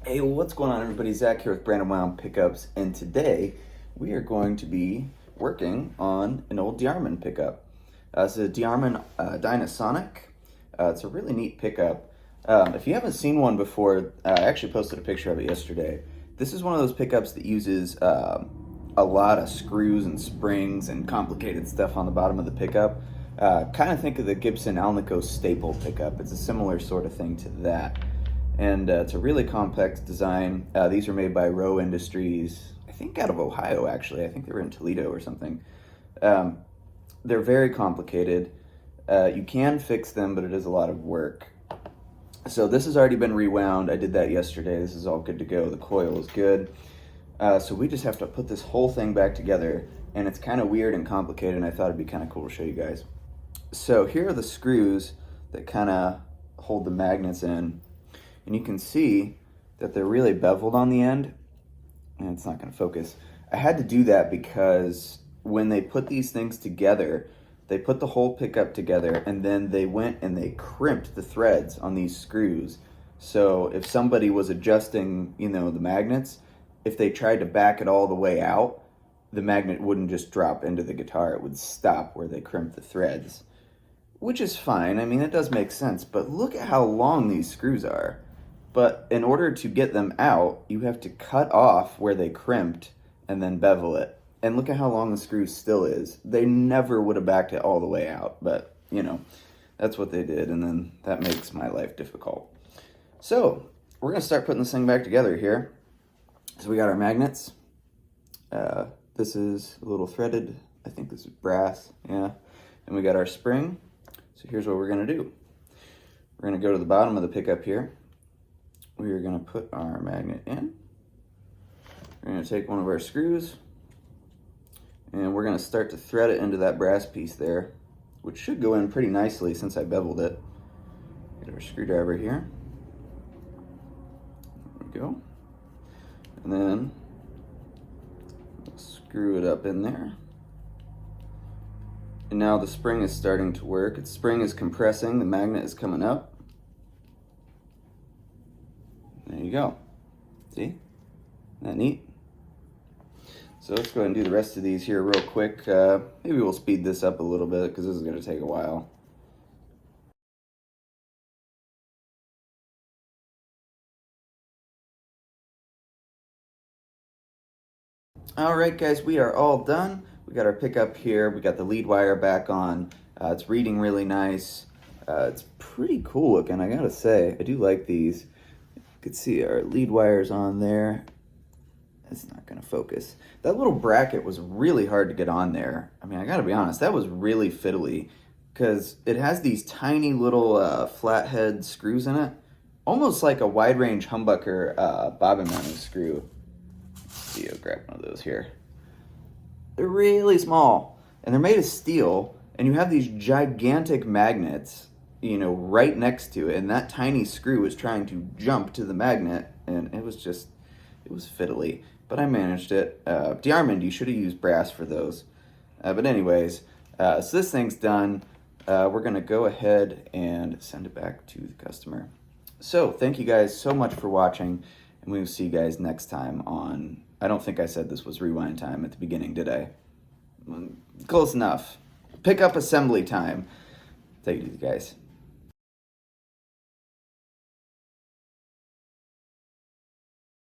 Hey, what's going on, everybody? Zach here with Brandon Wound Pickups, and today we are going to be working on an old DeArmond pickup. It's a DeArmond Dynasonic. It's a really neat pickup. If you haven't seen one before, I actually posted a picture of it yesterday. This is one of those pickups that uses a lot of screws and springs and complicated stuff on the bottom of the pickup. Kind of think of the Gibson Alnico staple pickup. It's a similar sort of thing to that. And it's a really complex design. These are made by Rowe Industries, I think out of Ohio, actually. I think they were in Toledo or something. They're very complicated. You can fix them, but it is a lot of work. So this has already been rewound. I did that yesterday. This is all good to go. The coil is good. So we just have to put this whole thing back together, and it's kind of weird and complicated, and I thought it'd be kind of cool to show you guys. So here are the screws that kind of hold the magnets in. And you can see that they're really beveled on the end, and it's not going to focus. I had to do that because when they put these things together, they put the whole pickup together, and then they went and they crimped the threads on these screws. So if somebody was adjusting, the magnets, if they tried to back it all the way out, the magnet wouldn't just drop into the guitar. It would stop where they crimped the threads, which is fine. I mean, it does make sense, but look at how long these screws are. But in order to get them out, you have to cut off where they crimped and then bevel it. And look at how long the screw still is. They never would have backed it all the way out, but that's what they did, and then that makes my life difficult. So we're gonna start putting this thing back together here. So we got our magnets. This is a little threaded, I think this is brass, yeah. And we got our spring. So here's what we're gonna do. We're gonna go to the bottom of the pickup here. We are going to put our magnet in. We're going to take one of our screws, and we're going to start to thread it into that brass piece there, which should go in pretty nicely since I beveled it. Get our screwdriver here. There we go. And then screw it up in there. And now the spring is starting to work. Its spring is compressing, the magnet is coming up. There you go. See? Isn't that neat? So let's go ahead and do the rest of these here real quick. Maybe we'll speed this up a little bit because this is going to take a while. All right, guys, we are all done. We got our pickup here. We got the lead wire back on. It's reading really nice. It's pretty cool looking, I gotta say. I do like these. You can see our lead wires on there. It's not going to focus. That little bracket was really hard to get on there. I mean, I got to be honest, that was really fiddly because it has these tiny little flathead screws in it, almost like a wide range humbucker bobbin mounting screw. Let's see, I'll grab one of those here. They're really small, and they're made of steel, and you have these gigantic magnets right next to it, and that tiny screw was trying to jump to the magnet, and it was fiddly, but I managed it. DeArmond, you should have used brass for those. But anyways, so this thing's done. We're gonna go ahead and send it back to the customer. So thank you guys so much for watching, and we will see you guys next time on, I don't think I said this was rewind time at the beginning, did I? Close enough. Pick up assembly time. Take it easy, guys.